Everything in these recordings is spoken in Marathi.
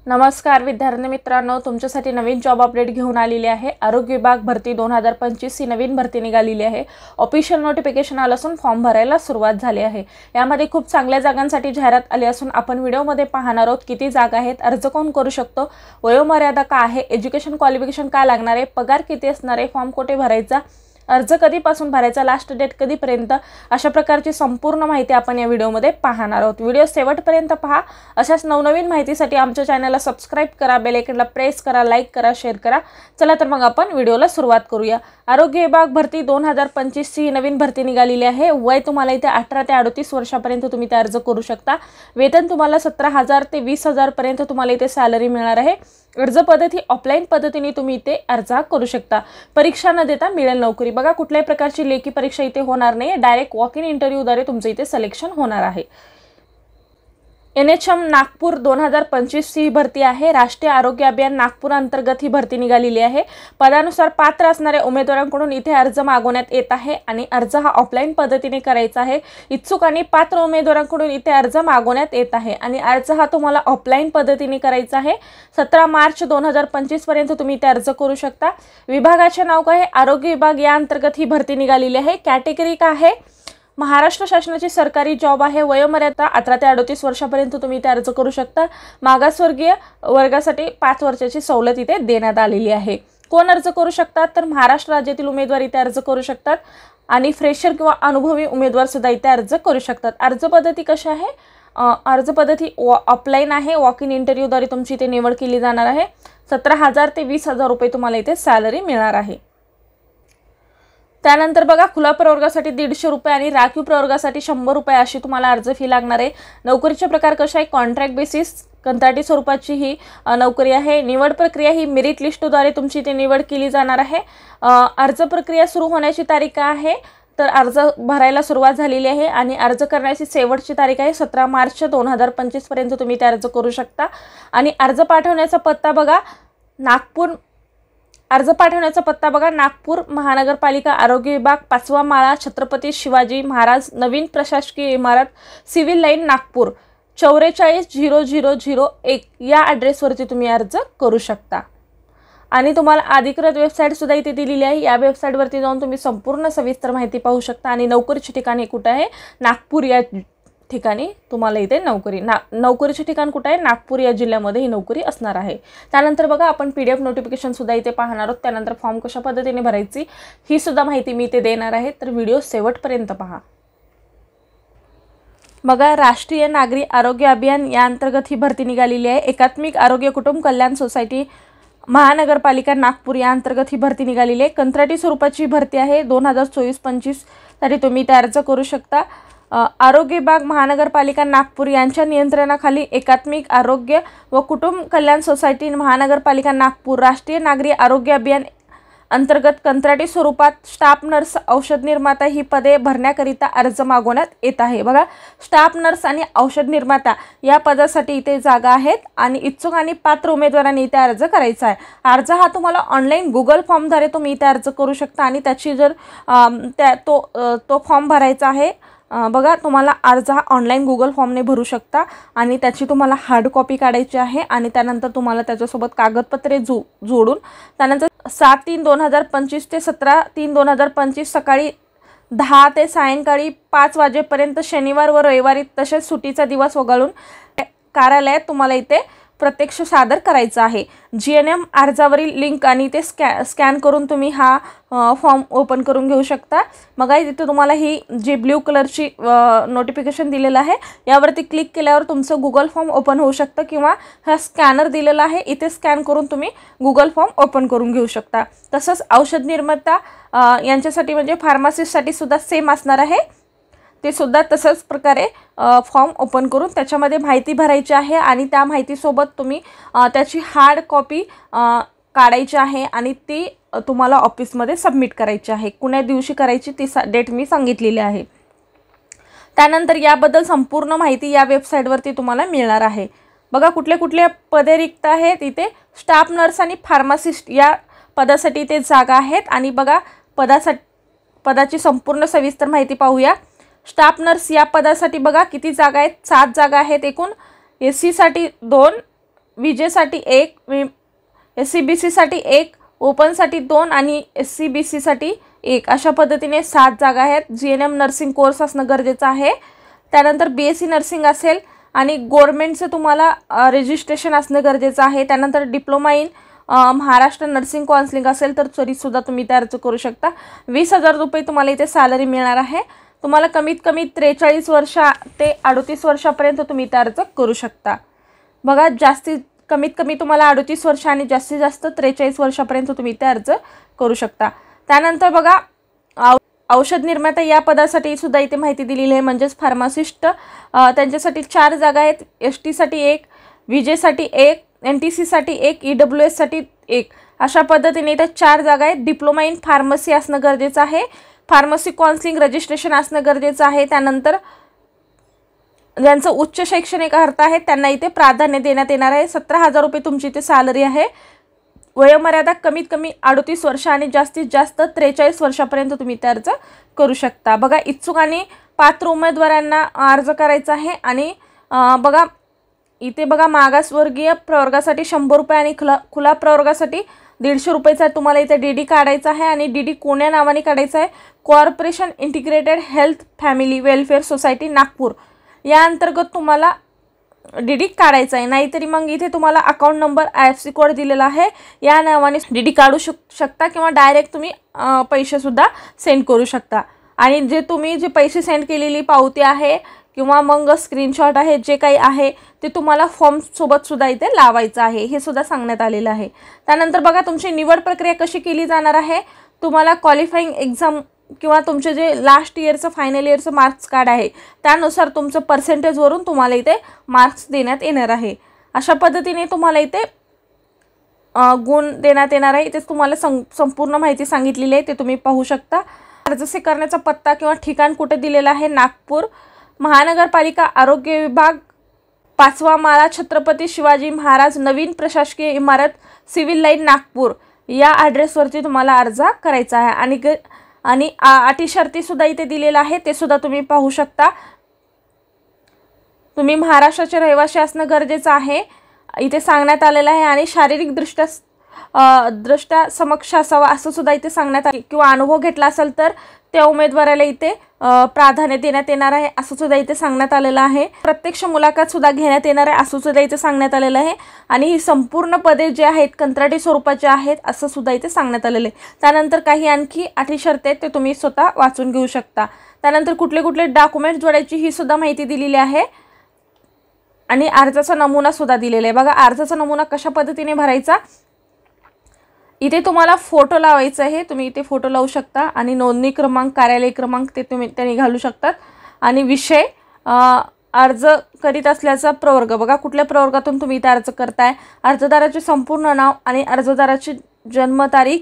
नमस्कार विद्यार्थी मित्रांनो, तुमच्यासाठी नवीन जॉब अपडेट घेऊन आलेली आहे। आरोग्य विभाग भरती 2025 ही नवीन भरती निघालेली आहे। ऑफिशियल नोटिफिकेशन आलं असून फॉर्म भरायला सुरुवात झाली आहे। यामध्ये खूप चांगल्या जागांसाठी जाहिरात आली असून आपण व्हिडिओमध्ये पाहणार आहोत किती जागा आहेत, अर्ज कोण करू शकतो, वयोमर्यादा काय आहे, एज्युकेशन क्वालिफिकेशन काय लागणार आहे, पगार किती असणार आहे, फॉर्म कुठे भरायचा, अर्ज कधीपासून भरायचा, लास्ट डेट कधीपर्यंत, अशा प्रकारची संपूर्ण माहिती आपण या व्हिडिओमध्ये पाहणार आहोत। व्हिडिओ शेवटपर्यंत पहा। अशाच नवनवीन माहितीसाठी आमच्या चॅनलला सबस्क्राइब करा, बेल आयकॉनला प्रेस करा, लाईक करा, शेअर करा। चला तर मग आपण व्हिडिओला सुरुवात करूया। आरोग्य विभाग भरती 2025 ची नवीन भरती निघालेली आहे। वय तुम्हाला इथे 18 ते 38 वर्षापर्यंत तुम्ही ते अर्ज करू शकता। वेतन तुम्हाला 17,000 ते 20,000 पर्यंत तुम्हाला इथे सॅलरी मिळणार आहे। अर्ज पद्धती ऑफलाइन पद्धतीने तुम्ही इथे अर्ज करू शकता। परीक्षा न देता मिळेल नोकरी। बघा, कुठल्याही प्रकारची लेखी परीक्षा इथे होणार नाही, डायरेक्ट वॉक इन इंटरव्ह्यू द्वारे तुमचे इथे सिलेक्शन होणार आहे। NHM नागपूर 2025 ही भरती आहे। राष्ट्रीय आरोग्य अभियान नागपूर अंतर्गत ही भरती निघालेली आहे। पदानुसार पात्र असणाऱ्या उमेदवारांकडून इथे अर्ज मागवण्यात येत आहे आणि अर्ज हा ऑफलाइन पद्धतीने करायचा आहे। इच्छुक आणि पात्र उमेदवारांकडून इथे अर्ज मागवण्यात येत आहे आणि अर्ज हा तुम्हाला ऑफलाइन पद्धतीने करायचा आहे। 17 मार्च 2025 पर्यंत तुम्ही इथे अर्ज करू शकता। विभागाचे नाव काय आहे? आरोग्य विभाग या अंतर्गत ही भरती निघालेली आहे। कॅटेगरी काय आहे? महाराष्ट्र शासनाची सरकारी जॉब आहे। वयोमर्यादा 18 ते 38 वर्षापर्यंत तुम्ही इथे अर्ज करू शकता। मागासवर्गीय वर्गासाठी 5 वर्षाची सवलत इथे देण्यात आलेली आहे। कोण अर्ज करू शकतात? तर महाराष्ट्र राज्यातील उमेदवार इथे अर्ज करू शकतात आणि फ्रेशर किंवा अनुभवी उमेदवार सुद्धा इथे अर्ज करू शकतात। अर्ज पद्धती कशी आहे? अर्ज पद्धती ऑफलाइन आहे। वॉक इन इंटरव्ह्यूद्वारे तुमची इथे निवड केली जाणार आहे। 17,000 ते 20,000 रुपये तुम्हाला इथे सॅलरी मिळणार आहे। त्यानंतर बघा, खुला प्रवर्गासाठी 150 रुपये आणि राखीव प्रवर्गासाठी 100 रुपये अशी तुम्हाला अर्ज फी लागणार आहे। नोकरीचे प्रकार कसे आहे? कॉन्ट्रॅक्ट बेसिस कंत्राटी स्वरूपाची ही नोकरी आहे। निवड प्रक्रिया ही मेरिट लिस्टद्वारे तुमची इथे निवड केली जाणार आहे। अर्ज प्रक्रिया सुरू होण्याची तारीख काय आहे? तर अर्ज भरायला सुरुवात झालेली आहे आणि अर्ज करण्याची शेवटची तारीख आहे 17 मार्च 2025 पर्यंत तुम्ही ते अर्ज करू शकता। आणि अर्ज पाठवण्याचा पत्ता बघा, नागपूर महानगरपालिका आरोग्य विभाग 5वा माळा, छत्रपती शिवाजी महाराज नवीन प्रशासकीय इमारत, सिव्हिल लाईन, नागपूर 440001 या ॲड्रेसवरती तुम्ही अर्ज करू शकता। आणि तुम्हाला अधिकृत वेबसाईट सुद्धा इथे दिलेली आहे। या वेबसाईटवरती जाऊन तुम्ही संपूर्ण सविस्तर माहिती पाहू शकता। आणि नोकरीचे ठिकाण कुठे आहे? नागपूर या ठिकाणी तुम्हाला इथे नोकरीचे ठिकाण कुठे आहे? नागपूर या जिल्ह्यामध्ये ही नोकरी असणार आहे। त्यानंतर बघा, आपण PDF नोटिफिकेशन सुद्धा इथे पाहणार आहोत। त्यानंतर फॉर्म कशा पद्धतीने भरायची ही सुद्धा माहिती मी इथे देणार आहे, तर व्हिडिओ शेवटपर्यंत पहा। बघा, राष्ट्रीय नागरी आरोग्य अभियान या अंतर्गत ही भरती निघालेली आहे। एकात्मिक आरोग्य कुटुंब कल्याण सोसायटी महानगरपालिका नागपूर या अंतर्गत ही भरती निघालेली आहे। कंत्राटी स्वरूपाची भरती आहे। 2024-25 साठी तुम्ही ते अर्ज करू शकता। आरोग्य विभाग महानगरपालिका नागपूर यांच्या नियंत्रणाखाली एकात्मिक आरोग्य व कुटुंब कल्याण सोसायटी महानगरपालिका नागपूर राष्ट्रीय नागरी आरोग्य अभियान अंतर्गत कंत्राटी स्वरूपात स्टाफ नर्स, औषध निर्माता ही पदे भरण्याकरिता अर्ज मागवण्यात येत आहे। बघा, स्टाफ नर्स आणि औषध निर्माता या पदासाठी इथे जागा आहेत आणि इच्छुक आणि पात्र उमेदवारांनी इथे अर्ज करायचा आहे। अर्ज हा तुम्हाला ऑनलाईन गुगल फॉर्मद्वारे तुम्ही इथे अर्ज करू शकता आणि त्याची जर तो फॉर्म भरायचा आहे। बघा, तुम्हाला अर्ज हा ऑनलाईन गुगल फॉर्मने भरू शकता आणि त्याची तुम्हाला हार्ड कॉपी काढायची आहे आणि त्यानंतर तुम्हाला त्याच्यासोबत कागदपत्रे जोडून त्यानंतर 7/3/2025 ते 17/3/2025 सकाळी 10 ते सायंकाळी 5 वाजेपर्यंत शनिवार व रविवारी तसेच सुट्टीचा दिवस वगळून कार्यालयात तुम्हाला इथे प्रत्यक्ष सादर करायचा आहे। GNM अर्जावरील लिंक आणि ते स्कॅन करून तुम्ही हा फॉर्म ओपन करून घेऊ शकता। मग इथे तुम्हाला ही जी ब्ल्यू कलरची नोटिफिकेशन दिलेलं आहे यावरती क्लिक केल्यावर तुमचं गुगल फॉर्म ओपन होऊ शकतं किंवा हा स्कॅनर दिलेला आहे इथे स्कॅन करून तुम्ही गुगल फॉर्म ओपन करून घेऊ शकता। तसंच औषध निर्माता यांच्यासाठी म्हणजे फार्मासिस्टसाठी सुद्धा सेम असणार आहे। ते सुद्धा तसंच प्रकारे फॉर्म ओपन करून त्याच्यामध्ये माहिती भरायची आहे आणि त्या माहितीसोबत तुम्ही त्याची हार्ड कॉपी काढायची आहे आणि ती तुम्हाला ऑफिसमध्ये सबमिट करायची आहे। कोण्या दिवशी करायची ती डेट मी सांगितलेली आहे। त्यानंतर याबद्दल संपूर्ण माहिती या वेबसाईटवरती तुम्हाला मिळणार आहे। बघा, कुठले कुठले पदे रिक्त आहेत इथे? स्टाफ नर्स आणि फार्मासिस्ट या पदासाठी इथे जागा आहेत आणि बघा, पदाची संपूर्ण सविस्तर माहिती पाहूया। स्टाफ नर्स या पदासाठी बघा किती जागा आहेत? 7 जागा आहेत एकूण। SC साठी 2, विजेसाठी 1, SC-BC साठी 1, ओपनसाठी 2 आणि SC-BC साठी 1 अशा पद्धतीने 7 जागा आहेत. GNM नर्सिंग कोर्स असणं गरजेचं आहे. त्यानंतर BSc नर्सिंग असेल आणि गव्हर्नमेंटचं तुम्हाला रजिस्ट्रेशन असणं गरजेचं आहे. त्यानंतर diploma in Maharashtra nursing counselling असेल तर तरीसुद्धा तुम्ही ते अर्ज करू शकता. 20,000 रुपये तुम्हाला इथे सॅलरी मिळणार आहे. तुम्हाला कमीत कमी 43 वर्ष ते 38 वर्षापर्यंत तुम्ही ते अर्ज करू शकता. बघा, कमीत कमी तुम्हाला 38 वर्ष आणि जास्तीत जास्त 43 वर्षापर्यंत तुम्ही ते अर्ज करू शकता. त्यानंतर बघा, औषध निर्माता या पदासाठी सुद्धा इथे माहिती दिलेली आहे, म्हणजेच फार्मासिस्ट. त्यांच्यासाठी 4 जागा आहेत. ST साठी 1, विजेसाठी 1, NTC साठी 1, EWS साठी 1 अशा पद्धतीने इथे 4 जागा आहेत. डिप्लोमा इन फार्मसी असणं गरजेचं आहे. फार्मसी काउन्सिलिंग रजिस्ट्रेशन असणं गरजेचं आहे. त्यानंतर ज्यांचं उच्च शैक्षणिक अर्हता आहे त्यांना इथे प्राधान्य देण्यात येणार आहे. 17,000 रुपये तुमची इथे सॅलरी आहे. वयोमर्यादा कमीत कमी 38 वर्ष आणि जास्तीत जास्त 43 वर्षापर्यंत तुम्ही ते अर्ज करू शकता. बघा, इच्छुक आणि पात्र उमेदवारांना अर्ज करायचा आहे. आणि बघा इथे बघा, मागासवर्गीय प्रवर्गासाठी 100 रुपये आणि खुला प्रवर्गासाठी 150 रुपयेचा तुम्हाला इथे DD काढायचा आहे. आणि DD कोण्या नावाने काढायचा आहे? Corporation integrated health family welfare society Nagpur या अंतर्गत तुम्हाला DD काढायचा आहे. नाहीतरी मग इथे तुम्हाला अकाउंट नंबर IFSC कोड दिलेला आहे, या नावाने DD काढू शकता किंवा डायरेक्ट तुम्ही पैसेसुद्धा सेंड करू शकता. आणि जे पैसे सेंड केलेली पावती आहे किंवा मग स्क्रीनशॉट आहे, जे काही आहे ते तुम्हाला फॉर्मसोबत सुद्धा इथे लावायचं आहे, हे सुद्धा सांगण्यात आलेलं आहे. त्यानंतर बघा, तुमची निवड प्रक्रिया कशी केली जाणार आहे. तुम्हाला क्वालिफाईंग एक्झाम किंवा तुमचे जे लास्ट इयरचं फायनल इयरचं मार्क्स कार्ड आहे त्यानुसार तुमचं पर्सेंटेजवरून तुम्हाला इथे मार्क्स देण्यात येणार आहे. अशा पद्धतीने तुम्हाला इथे गुण देण्यात येणार आहे. इथे तुम्हाला संपूर्ण माहिती सांगितलेली आहे, ते तुम्ही पाहू शकता. अर्ज करण्याचा पत्ता किंवा ठिकाण कुठे दिलेला आहे? नागपूर महानगरपालिका आरोग्य विभाग, 5वा माळा, छत्रपती शिवाजी महाराज नवीन प्रशासकीय इमारत, सिव्हिल लाईन, नागपूर या ॲड्रेसवरती तुम्हाला अर्ज करायचा आहे. आणि अटी शर्ती सुद्धा इथे दिलेला आहे, ते सुद्धा तुम्ही पाहू शकता. तुम्ही महाराष्ट्राचे रहिवासी असणं गरजेचं आहे इथे सांगण्यात आलेलं आहे. आणि शारीरिक दृष्ट्या समक्ष असावा असं सुद्धा इथे सांगण्यात आले. किंवा अनुभव घेतला असेल तर त्या उमेदवाराला इथे प्राधान्य देण्यात येणार आहे असं सुद्धा इथे सांगण्यात आलेलं आहे. प्रत्यक्ष मुलाखत सुद्धा घेण्यात येणार आहे असं सुद्धा इथे सांगण्यात आलेलं आहे. आणि ही संपूर्ण पदे जे आहेत कंत्राटी स्वरूपाचे आहेत असं सुद्धा इथे सांगण्यात आलेलं आहे. त्यानंतर काही आणखी अटी शर्ती आहेत, ते तुम्ही स्वतः वाचून घेऊ शकता. त्यानंतर कुठले कुठले डॉक्युमेंट्स जोडायची ही सुद्धा माहिती दिलेली आहे. आणि अर्जाचा नमुना सुद्धा दिलेला आहे. बघा, अर्जाचा नमुना कशा पद्धतीने भरायचा, इथे तुम्हाला फोटो लावायचा आहे, तुम्ही इथे फोटो लावू शकता. आणि नोंदणी क्रमांक, कार्यालय क्रमांक ते तुम्ही त्यांनी घालू शकतात. आणि विषय, अर्ज करीत असल्याचा प्रवर्ग, बघा कुठल्या प्रवर्गातून तुम्ही इथे अर्ज करताय, अर्जदाराचे संपूर्ण नाव आणि अर्जदाराची जन्मतारीख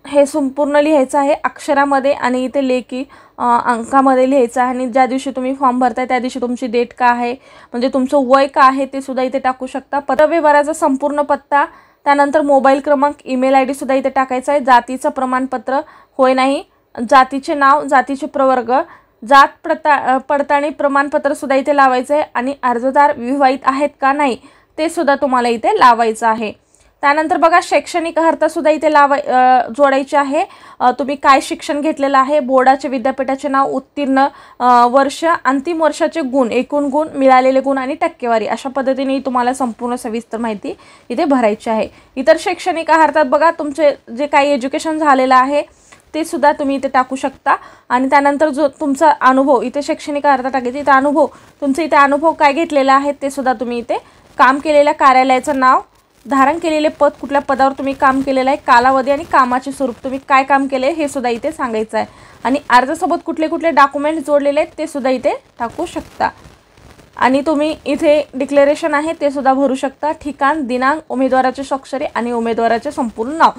हे संपूर्ण लिहायचं आहे अक्षरामध्ये. आणि इथे लेखी अंकामध्ये लिहायचं आहे. आणि ज्या दिवशी तुम्ही फॉर्म भरताय त्या दिवशी तुमची डेट का आहे, म्हणजे तुमचं वय का आहे ते सुद्धा इथे टाकू शकता. पत्रव्यवहाराचा संपूर्ण पत्ता, त्यानंतर मोबाईल क्रमांक, ईमेल ID सुद्धा इथे टाकायचा आहे. जातीचं प्रमाणपत्र होय नाही, जातीचे नाव, जातीचे प्रवर्ग, जात पडताळणी प्रमाणपत्र सुद्धा इथे लावायचं आहे. आणि अर्जदार विवाहित आहेत का नाही ते सुद्धा तुम्हाला इथे लावायचं आहे. त्यानंतर बघा, शैक्षणिक अर्हता सुद्धा इथे जोडायची आहे. तुम्ही काय शिक्षण घेतलेलं आहे, बोर्डाचे विद्यापीठाचे नाव, उत्तीर्ण वर्ष, अंतिम वर्षाचे गुण, एकूण गुण, मिळालेले गुण आणि टक्केवारी अशा पद्धतीने तुम्हाला संपूर्ण सविस्तर माहिती इथे भरायची आहे. इतर शैक्षणिक अर्हतात बघा, तुमचे जे काही एज्युकेशन झालेलं आहे ते सुद्धा तुम्ही इथे टाकू शकता. आणि त्यानंतर जो तुमचा अनुभव, इथे शैक्षणिक अर्हता टाकायची, इथे अनुभव, तुमचा इथे अनुभव काय घेतलेला आहे ते सुद्धा तुम्ही इथे, काम केलेल्या कार्यालयाचं नाव, धारण केलेले पद, कुठल्या पदावर तुम्ही काम केलेलं आहे, कालावधी आणि कामाचे स्वरूप, तुम्ही काय काम केले हे सुद्धा इथे सांगायचं आहे. आणि अर्जासोबत कुठले कुठले डॉक्युमेंट्स जोडलेले आहेत ते सुद्धा इथे टाकू शकता. आणि तुम्ही इथे डिक्लेरेशन आहे ते सुद्धा भरू शकता. ठिकाण, दिनांक, उमेदवाराचे स्वाक्षरी आणि उमेदवाराचे संपूर्ण नाव.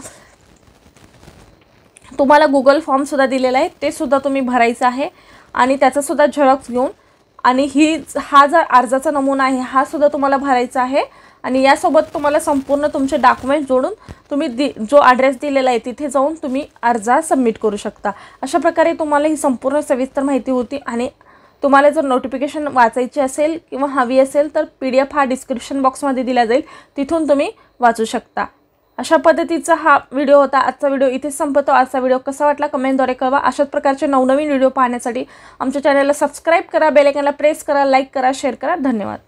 तुम्हाला गुगल फॉर्म सुद्धा दिलेला आहे, ते सुद्धा तुम्ही भरायचं आहे. आणि त्याचा सुद्धा झेरॉक्स घेऊन, आणि हा जर अर्जाचा नमुना आहे हा सुद्धा तुम्हाला भरायचा आहे. आणि यासोबत तुम्हाला संपूर्ण तुमचे डॉक्युमेंट जोडून तुम्ही जो ॲड्रेस दिलेला आहे तिथे जाऊन तुम्ही अर्ज सबमिट करू शकता. अशा प्रकारे तुम्हाला ही संपूर्ण सविस्तर माहिती होती. आणि तुम्हाला जर नोटिफिकेशन वाचायची असेल किंवा हवी असेल तर PDF हा डिस्क्रिप्शन बॉक्समध्ये दिला जाईल, तिथून तुम्ही वाचू शकता। अशा पद्धतीचा हा व्हिडिओ होता। आजचा व्हिडिओ इथेच संपतो। आजचा व्हिडिओ कसा वाटला कमेंटद्वारे कळवा। अशाच प्रकारचे नवनवीन व्हिडिओ पाहण्यासाठी आमच्या चॅनलला सबस्क्राईब करा, बेल आयकॉनला प्रेस करा, लाईक करा, शेअर करा। धन्यवाद।